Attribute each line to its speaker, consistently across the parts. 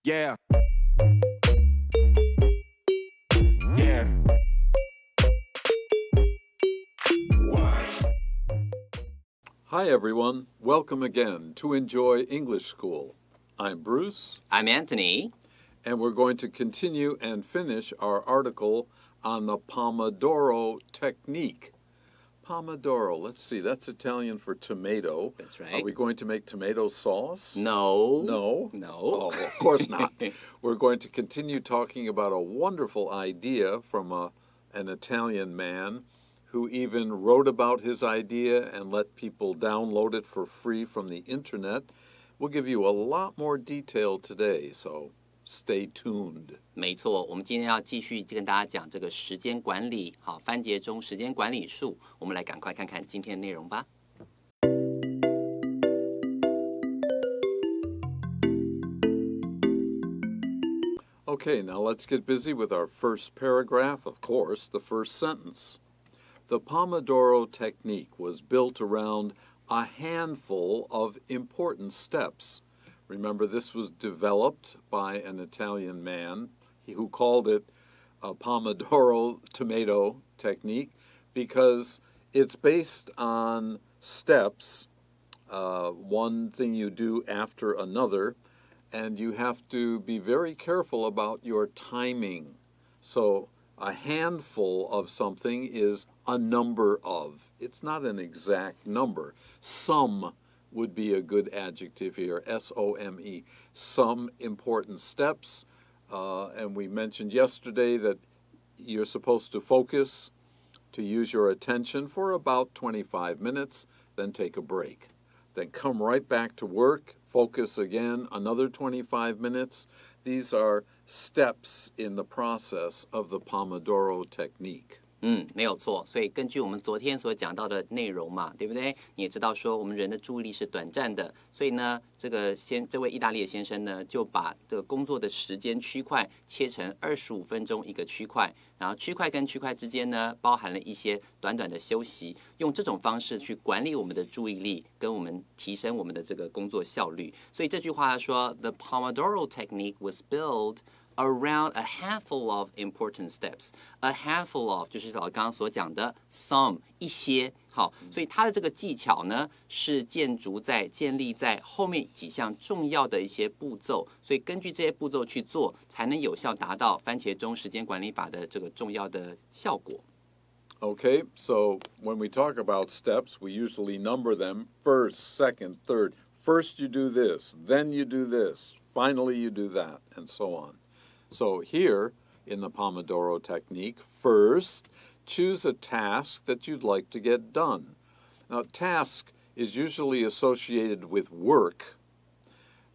Speaker 1: Yeah. Yeah.
Speaker 2: Hi everyone, welcome again to Enjoy English School. I'm Bruce.
Speaker 3: I'm Antony.
Speaker 2: And we're going to continue and finish our article on the Pomodoro technique. Pomodoro, let's see, that's Italian for tomato.
Speaker 3: That's right.
Speaker 2: Are we going to make tomato sauce?
Speaker 3: No.
Speaker 2: No?
Speaker 3: No.
Speaker 2: Oh, of course not. We're going to continue talking about a wonderful idea from an Italian man who even wrote about his idea and let people download it for free from the internet. We'll give you a lot more detail today, so stay tuned.
Speaker 3: 没错，我们今天要继续跟大家讲这个时间管理，好，番茄钟时间管理术。我们来赶快看看今天的内容吧。
Speaker 2: Okay, now let's get busy with our first paragraph, of course, the first sentence. The Pomodoro technique was built around a handful of important steps. Remember, this was developed by an Italian man who called it a Pomodoro tomato technique because it's based on steps, one thing you do after another, and you have to be very careful about your timing. So a handful of something is a number of. It's not an exact number. Some would be a good adjective here, S-O-M-E. Some important steps. And we mentioned yesterday that you're supposed to focus, to use your attention for about 25 minutes, then take a break. Then come right back to work, focus again, another 25 minutes. These are steps in the process of the Pomodoro technique.
Speaker 3: 没有错。所以根据我们昨天所讲到的内容嘛，对不对？你也知道说我们人的注意力是短暂的，所以呢，这位意大利的先生呢，就把这个工作的时间区块切成25分钟一个区块，然后区块跟区块之间呢，包含了一些短短的休息，用这种方式去管理我们的注意力，跟我们提升我们的这个工作效率。所以这句话说 ，The Pomodoro technique was built around a handful of important steps. A handful of 就是刚刚所讲的 some 一些，好，所以它的这个技巧呢是建立在后面几项重要的一些步骤，所以根据这些步骤去做，才能有效达到番茄钟时间管理法的这个重要的效果。
Speaker 2: Okay, so when we talk about steps, we usually number them first, second, third. First you do this, then you do this, finally you do that, and so on. So here, in the Pomodoro technique, first, choose a task that you'd like to get done. Now, task is usually associated with work,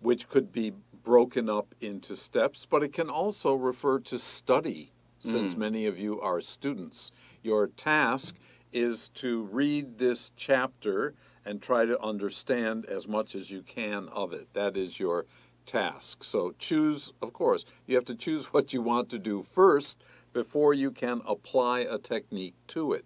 Speaker 2: which could be broken up into steps, but it can also refer to study, since many of you are students. Your task is to read this chapter and try to understand as much as you can of it. That is your task. So choose, of course, you have to choose what you want to do first before you can apply a technique to it.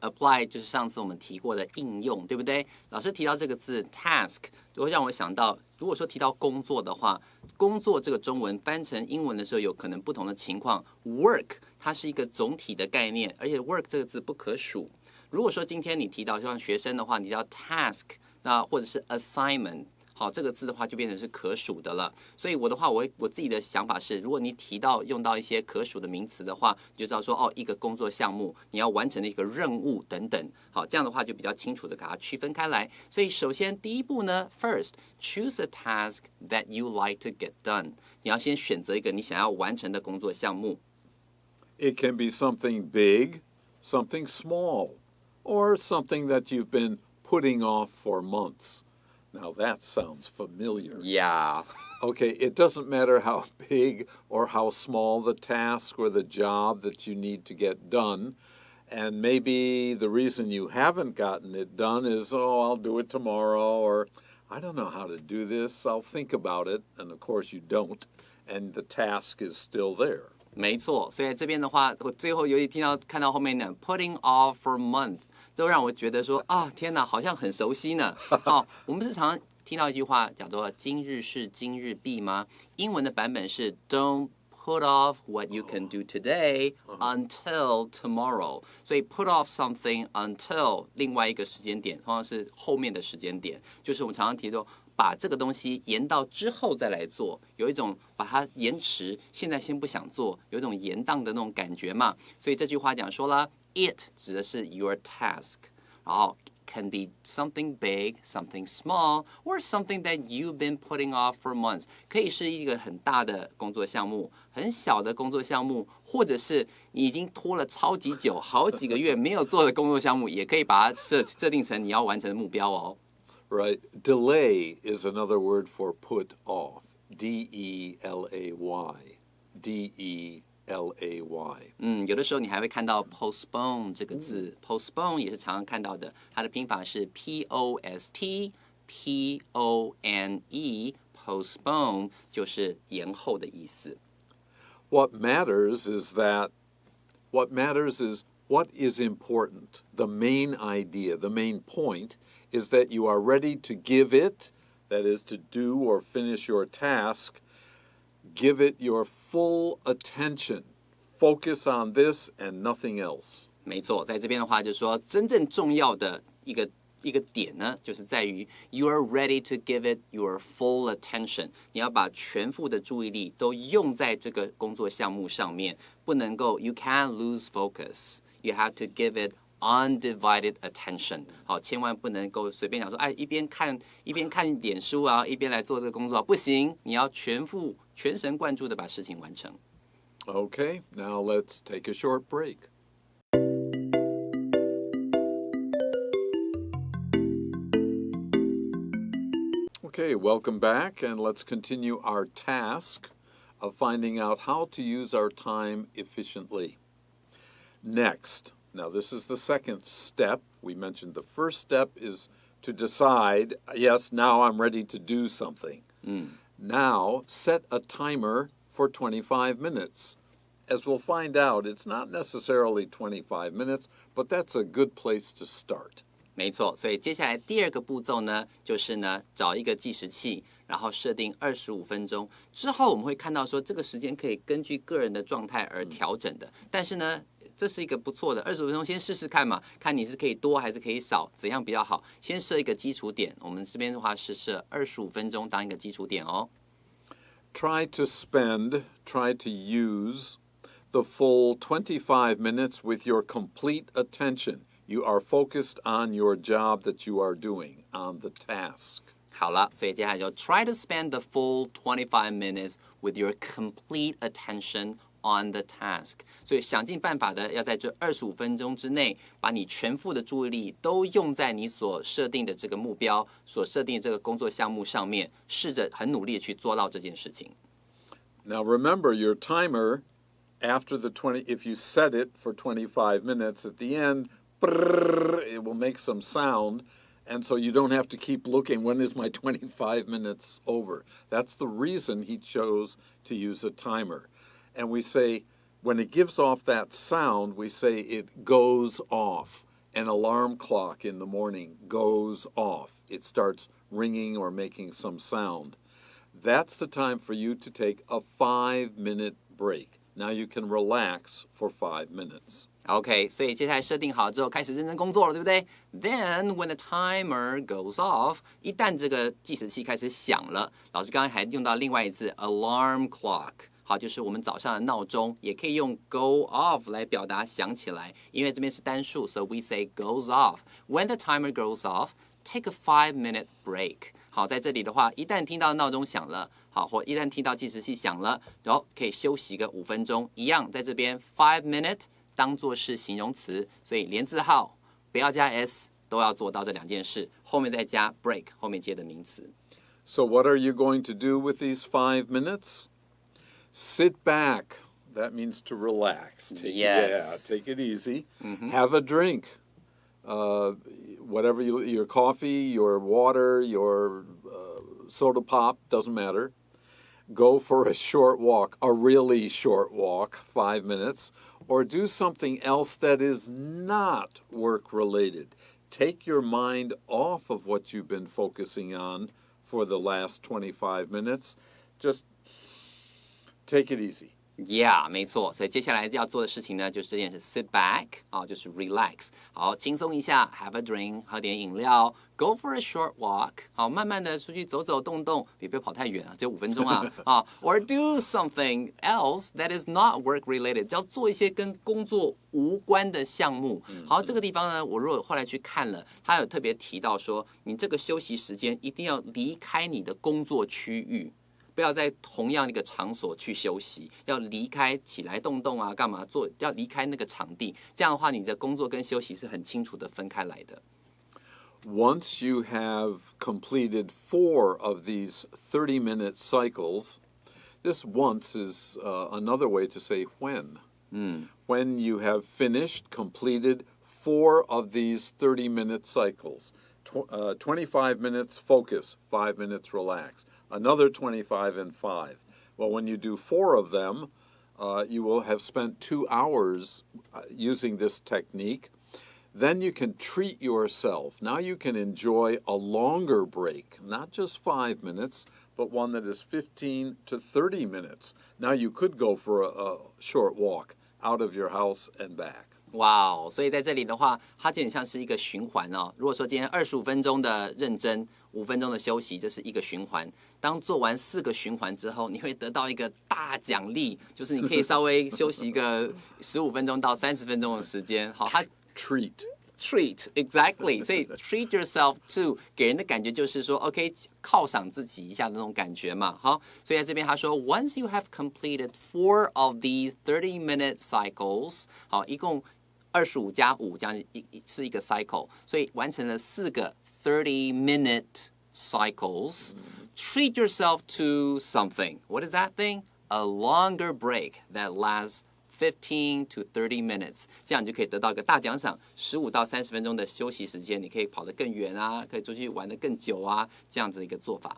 Speaker 3: Apply 就是上次我们提过的应用，对不对？老师提到这个字 task， 就会让我想到，如果说提到工作的话，工作这个中文翻成英文的时候，有可能不同的情况。Work 它是一个总体的概念，而且 work 这个字不可数。如果说今天你提到像学生的话，你提到 task， 那或者是 assignment。好，这个字的话就变成是可数的了。所以我的话，我自己的想法是，如果你用到一些可数的名词的话，你就知道说，哦，一个工作项目你要完成的一个任务等等。好，这样的话就比较清楚的给它区分开来。所以首先第一步呢 ，first choose a task that you like to get done。你要先选择一个你想要完成的工作项目。
Speaker 2: It can be something big, something small, or something that you've been putting off for months. Now that sounds familiar.
Speaker 3: Yeah.
Speaker 2: Okay, it doesn't matter how big or how small the task or the job that you need to get done. And maybe the reason you haven't gotten it done is, oh, I'll do it tomorrow, or I don't know how to do this, I'll think about it. And of course you don't, and the task is still there.
Speaker 3: 没错，所以这边的话，我最后有看到后面呢 ，putting off for a month。都让我觉得说啊，天哪，好像很熟悉呢。哦，我们是常听到一句话叫做今日事今日毕吗？英文的版本是 Don't put off what you can do today until tomorrow. 所以 put off something until 另外一个时间点，通常是后面的时间点，就是我们常常提到把这个东西延到之后再来做，有一种把它延迟，现在先不想做，有一种延宕的那种感觉嘛。所以这句话讲说了 ，it 指的是 your task， 然后 can be something big, something small, or something that you've been putting off for months. 可以是一个很大的工作项目，很小的工作项目，或者是你已经拖了超级久，好几个月没有做的工作项目，也可以把它设定成你要完成的目标哦。
Speaker 2: Right. Delay is another word for put off. D-E-L-A-Y. D-E-L-A-Y.
Speaker 3: 有的时候你还会看到 postpone 这个字，postpone 也是常常看到的，它的拼法是 P-O-S-T-P-O-N-E, postpone 就是延后的意思。
Speaker 2: What matters is what is important. The main idea, the main point is that you are ready to give it, that is to do or finish your task, give it your full attention. Focus on this and nothing else.
Speaker 3: 没错，在这边的话就是说，真正重要的一个点呢，就是在于 you are ready to give it your full attention。你要把全副的注意力都用在这个工作项目上面，不能够 you can't lose focus. You have to give it undivided attention. 好，千万不能够随便讲说，哎，一边看点书啊，一边来做这个工作，不行，你要全神贯注的把事情完成。
Speaker 2: Okay, now let's take a short break. Okay, welcome back, and let's continue our task of finding out how to use our time efficiently. Next, now this is the second step. We mentioned the first step is to decide, yes, now I'm ready to do something. Now, set a timer for 25 minutes. As we'll find out, it's not necessarily 25 minutes, but that's a good place to start.
Speaker 3: 没错，所以接下来第二个步骤呢，就是呢找一个计时器，然后设定25分钟。之后我们会看到说，这个时间可以根据个人的状态而调整的。但是呢，这是一个不错的25分钟，先试试看嘛，看你是可以多还是可以少，怎样比较好。先设一个基础点，我们这边的话是设25分钟当一个基础点哦。
Speaker 2: Try to use the full 25 minutes with your complete attention. You are focused on your job that you are doing, on the task.
Speaker 3: 好了，所以接下来就 try to spend the full 25 minutes with your complete attention on the task. 所以想尽办法的要在这25分钟之内，把你全副的注意力都用在你所设定的这个目标、所设定的这个工作项目上面，试着很努力的去做到这件事情。
Speaker 2: Now remember, your timer, after the 20, if you set it for 25 minutes, at the end, it will make some sound, and so you don't have to keep looking, when is my 25 minutes over? That's the reason he chose to use a timer. And we say, when it gives off that sound, we say it goes off. An alarm clock in the morning goes off. It starts ringing or making some sound. That's the time for you to take a 5-minute break. Now you can relax for 5 minutes.
Speaker 3: OK， 所以接下来设定好之后，开始认真工作了，对不对 ？Then when the timer goes off， 一旦这个计时器开始响了，老师刚才还用到另外一字 alarm clock， 好，就是我们早上的闹钟，也可以用 go off 来表达响起来，因为这边是单数 ，so we say goes off. When the timer goes off, take a 5-minute break. 好，在这里的话，一旦听到闹钟响了，好，或一旦听到计时器响了，然后可以休息个5分钟，一样在这边 5-minute。当作是形容词，所以连字号不要加 s， 都要做到这两件事，后面再加 break， 后面接的名词。
Speaker 2: So what are you going to do with these 5 minutes? Sit back. That means to relax. Take it easy. Have a drink. Whatever your coffee, your water, your soda pop, doesn't matter. Go for a short walk, a really short walk, 5 minutes, or do something else that is not work-related. Take your mind off of what you've been focusing on for the last 25 minutes. Just take it easy.Yeah，
Speaker 3: 没错，所以接下来要做的事情呢，就是这件事 ，sit back 就是 relax， 好，轻松一下 ，have a drink， 喝点饮料 ，go for a short walk， 好，慢慢的出去走走动动，别跑太远啊，只有5分钟啊，or do something else that is not work related， 要做一些跟工作无关的项目。好，这个地方呢，我如果后来去看了，他有特别提到说，你这个休息时间一定要离开你的工作区域。不要在同样一个场所去休息，要离开起来动动啊，干嘛做？要离开那个场地，这样的话，你的工作跟休息是很清楚的分开来的。
Speaker 2: Once you have completed 4 of these 30-minute cycles, this once is another way to say when. When you have finished, completed 4 of these 30-minute cycles, 25 minutes focus, 5 minutes relax.Another 25 and 5. Well, when you do 4 of them, you will have spent 2 hours using this technique. Then you can treat yourself. Now you can enjoy a longer break, not just 5 minutes, but one that is 15 to 30 minutes. Now you could go for a short walk out of your house and back.
Speaker 3: 哇哦！所以在这里的话，它有点像是一个循环哦。如果说今天25分钟的认真，5分钟的休息，这是一个循环。当做完4个循环之后，你会得到一个大奖励，就是你可以稍微休息一个15分钟到30分钟的时间。好，它 treat exactly， 所以 treat yourself to 给人的感觉就是说 ，OK， 犒赏自己一下的那种感觉嘛。好，所以在这边他说 ，Once you have completed 4 of these 30-minute cycles， 好，一共25加5这样是一个 cycle， 所以完成了4个 30-minute cycles。Treat yourself to something. What is that thing? A longer break that lasts 15 to 30 minutes. 这样你就可以得到一个大奖赏，15到30分钟的休息时间，你可以跑得更远啊，可以出去玩得更久啊，这样子的一个做法。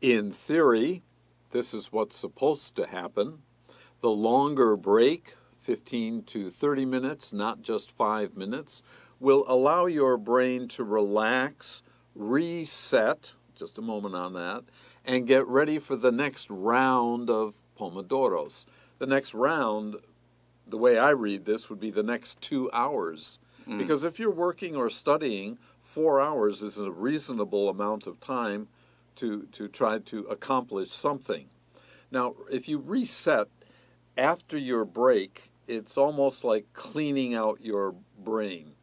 Speaker 2: In theory, this is what's supposed to happen. The longer break, 15 to 30 minutes, not just 5 minutes, will allow your brain to relax, reset.Just a moment on that, and get ready for the next round of Pomodoros. The next round, the way I read this, would be the next 2 hours. Because if you're working or studying, 4 hours is a reasonable amount of time to try to accomplish something. Now, if you reset after your break, it's almost like cleaning out your brain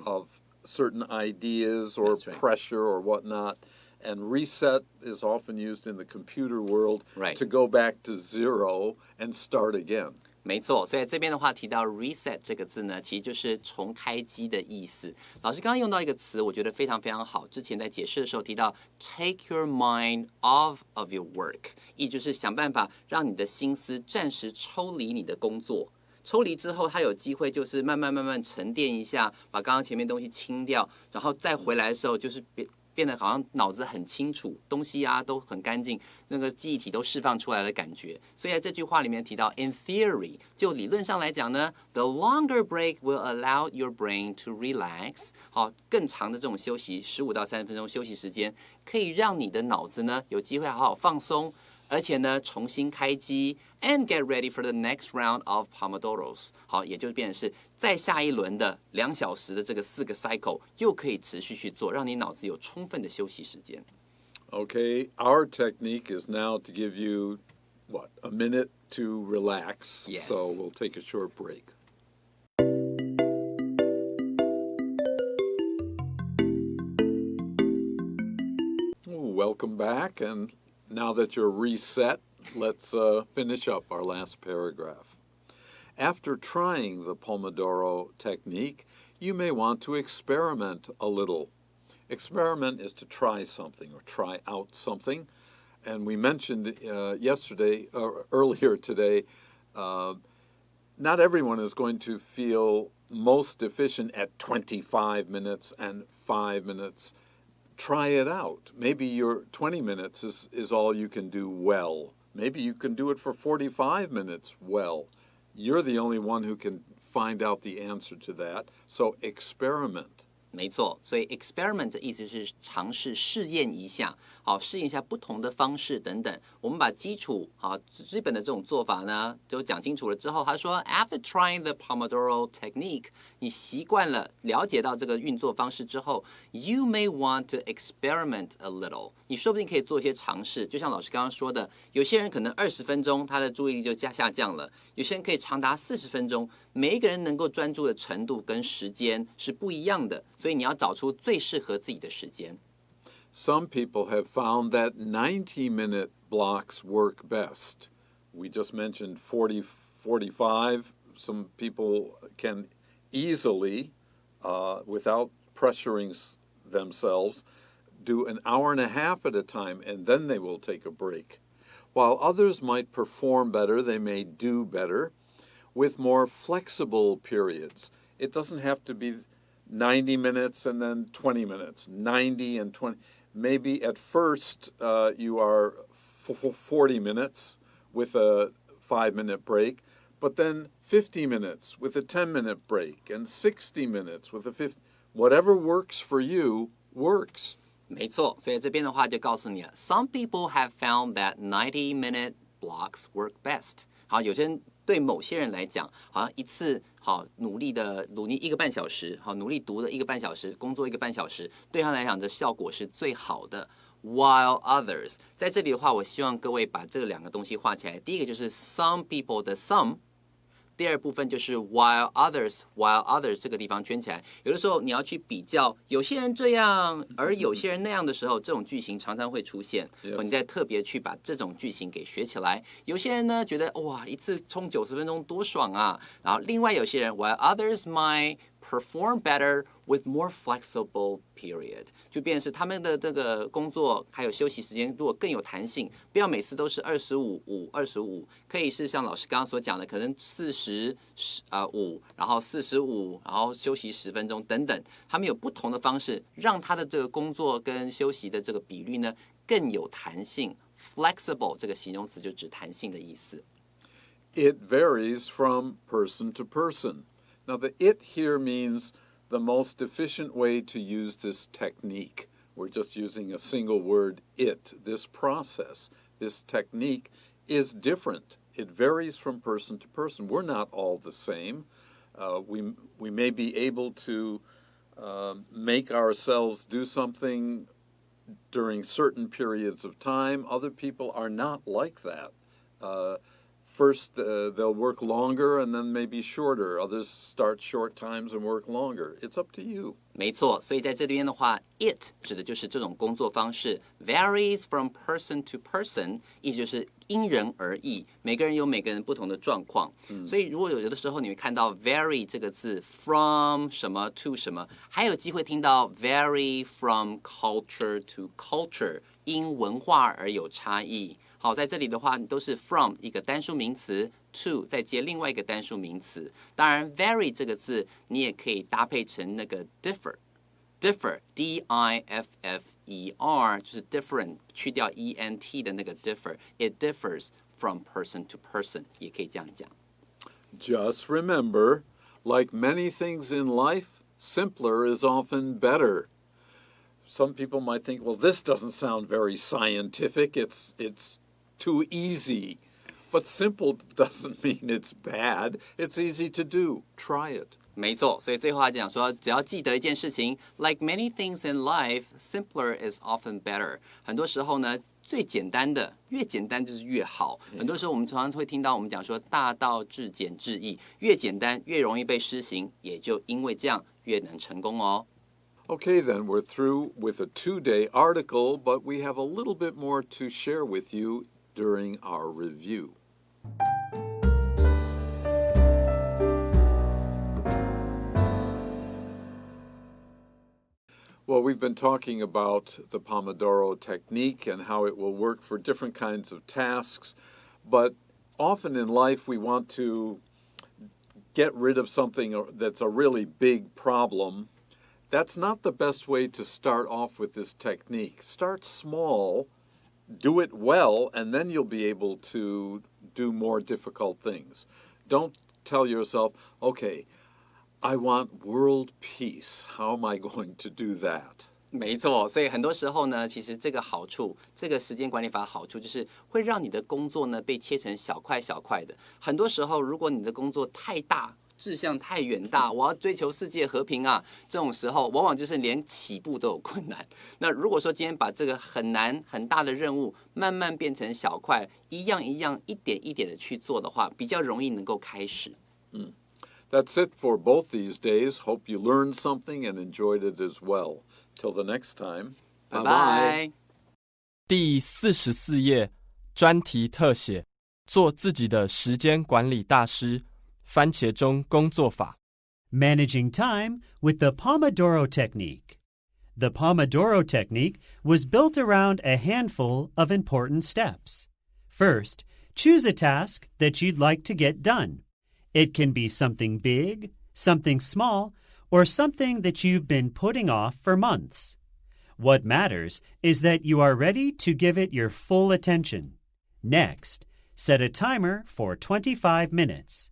Speaker 2: of certain ideas or pressure or whatnot.And reset is often used in the computer world to go back to 0 and start again.
Speaker 3: 没错，所以这边的话提到 reset 这个字呢，其实就是重开机的意思。老师刚刚用到一个词，我觉得非常非常好。之前在解释的时候提到 take your mind off of your work， 意就是想办法让你的心思暂时抽离你的工作。抽离之后，它有机会就是慢慢沉淀一下，把刚刚前面东西清掉，然后再回来的时候就是变得好像脑子很清楚，东西啊都很干净，那个记忆体都释放出来的感觉。所以在这句话里面提到 ，in theory， 就理论上来讲呢 ，the longer break will allow your brain to relax。好，更长的这种休息，15到30分钟休息时间，可以让你的脑子呢有机会好好放松。而且呢，重新开机 and get ready for the next round of Pomodoros。好，也就变成是再下一轮的2小时的这个4个 cycle， 又可以持续去做，让你脑子有充分的休息时间。
Speaker 2: Okay, our technique is now to give you, a minute to relax.
Speaker 3: Yes.
Speaker 2: So we'll take a short break. Welcome back, and now that you're reset, let's finish up our last paragraph. After trying the Pomodoro technique, you may want to experiment a little. Experiment is to try something or try out something. And we mentioned earlier today, not everyone is going to feel most efficient at 25 minutes and 5 minutes. Try it out. Maybe your 20 minutes is all you can do well. Maybe you can do it for 45 minutes well. You're the only one who can find out the answer to that. So experiment.
Speaker 3: 没错，所以 experiment 的意思是尝试试验一下，好，试验一下不同的方式等等。我们把基础好基本的这种做法呢，就讲清楚了之后，他说 After trying the Pomodoro technique， 你习惯了了解到这个运作方式之后 ，you may want to experiment a little。你说不定可以做一些尝试，就像老师刚刚说的，有些人可能20分钟他的注意力就下降了，有些人可以长达40分钟。每一个人能够专注的程度跟时间是不一样的，所以你要找出最适合自己的时间。
Speaker 2: Some people have found that 90-minute blocks work best. We just mentioned 40, 45. Some people can easily, without pressuring themselves, do an hour and a half at a time, and then they will take a break. While others might perform better, they may do better with more flexible periods. It doesn't have to be 90 minutes and then 20 minutes, 90 and 20. Maybe at first you are 40 minutes with a 5-minute break, but then 50 minutes with a 10-minute break and 60 minutes with a 50. Whatever works for you works.
Speaker 3: 没错，所以这边的话就告诉你了 ，Some people have found that 90-minute blocks work best。好，有些人对某些人来讲，好像一次好努力1个半小时，好努力读了1个半小时，工作1个半小时，对他来讲的效果是最好的。While others， 在这里的话，我希望各位把这2个东西画起来。第一个就是 some people 的 some。第二部分就是 while others 这个地方圈起来。有的时候你要去比较，有些人这样，而有些人那样的时候，这种句型常常会出现。
Speaker 2: Yes.
Speaker 3: 你再特别去把这种句型给学起来。有些人呢觉得哇，一次冲90分钟多爽啊！然后另外有些人 while others might perform better with more flexible period， 就变成是他们的这个工作还有休息时间如果更有弹性，不要每次都是25，可以是像老师刚刚所讲的，可能45，然后45，然后休息10分钟等等，他们有不同的方式，让他的这个工作跟休息的这个比率呢更有弹性。Flexible 这个形容词就指弹性的意思。
Speaker 2: It varies from person to person. Now, the it here means the most efficient way to use this technique. We're just using a single word, it. This process, this technique is different. It varies from person to person. We're not all the same. We may be able to make ourselves do something during certain periods of time. Other people are not like that. First, they'll work longer and then maybe shorter. Others start short times and work longer. It's up to you.
Speaker 3: 没错，所以在这边的话 ，it 指的就是这种工作方式 ，varies from person to person， 意思就是因人而异，每个人有每个人不同的状况。所以如果有的时候你会看到 vary 这个字 from 什么 to 什么，还有机会听到 vary from culture to culture， 因文化而有差异。好，在这里的话，你都是 from 一个单数名词 to 再接另外一个单数名词。当然 vary 这个字你也可以搭配成那个 differ differ 就是 different 去掉 ent 的那个 differ，it differs from person to person， 也可以这样讲。
Speaker 2: Just remember, like many things in life, simpler is often better. Some people might think, well, this doesn't sound very scientific. It's too easy. But simple doesn't mean it's bad. It's easy to do. Try it.
Speaker 3: 没错，所以最后他讲说，只要记得一件事情 ，like many things in life, simpler is often better。很多时候呢，最简单的，越简单就是越好。很多时候我们常常会听到我们讲说，大道至简至易，越简单越容易被施行，也就因为这样越能成功哦。
Speaker 2: Okay, then we're through with a 2-day article, but we have a little bit more to share with you during our review. Well, we've been talking about the Pomodoro technique and how it will work for different kinds of tasks, but often in life we want to get rid of something that's a really big problem. That's not the best way to start off with this technique. Start small, do it well, and then you'll be able to do more difficult things. Don't tell yourself, okay, I want world peace. How am I going to do that?
Speaker 3: 没错，所以很多时候呢，其实这个好处，这个时间管理法的好处就是会让你的工作呢被切成小块小块的。很多时候，如果你的工作太大，志向太远大，我要追求世界和平啊，这种时候往往就是连起步都有困难。那如果说今天把这个很难很大的任务慢慢变成小块，一样一样一点一点的去做的话，比较容易能够开始。
Speaker 2: That's it for both these days. Hope you learned something and enjoyed it as well. Till the next time.
Speaker 3: 拜拜。
Speaker 4: 第44页专题特写，做自己的时间管理大师，番茄钟工作法。
Speaker 5: Managing time with the Pomodoro technique. The Pomodoro technique was built around a handful of important steps. First, choose a task that you'd like to get done. It can be something big, something small, or something that you've been putting off for months. What matters is that you are ready to give it your full attention. Next, set a timer for 25 minutes.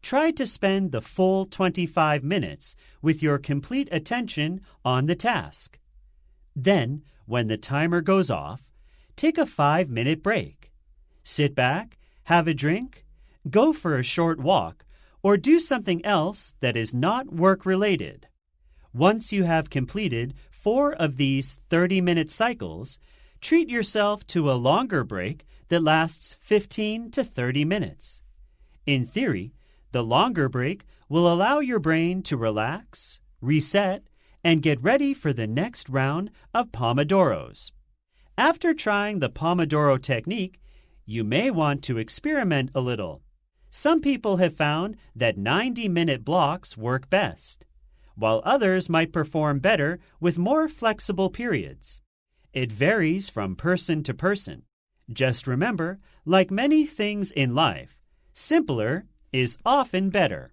Speaker 5: Try to spend the full 25 minutes with your complete attention on the task. Then, when the timer goes off, take a 5-minute break. Sit back, have a drink, go for a short walk, or do something else that is not work-related. Once you have completed 4 of these 30-minute cycles, treat yourself to a longer break that lasts 15 to 30 minutes. In theory, the longer break will allow your brain to relax, reset, and get ready for the next round of Pomodoros. After trying the Pomodoro technique, you may want to experiment a little. Some people have found that 90-minute blocks work best, while others might perform better with more flexible periods. It varies from person to person. Just remember, like many things in life, simpler is often better.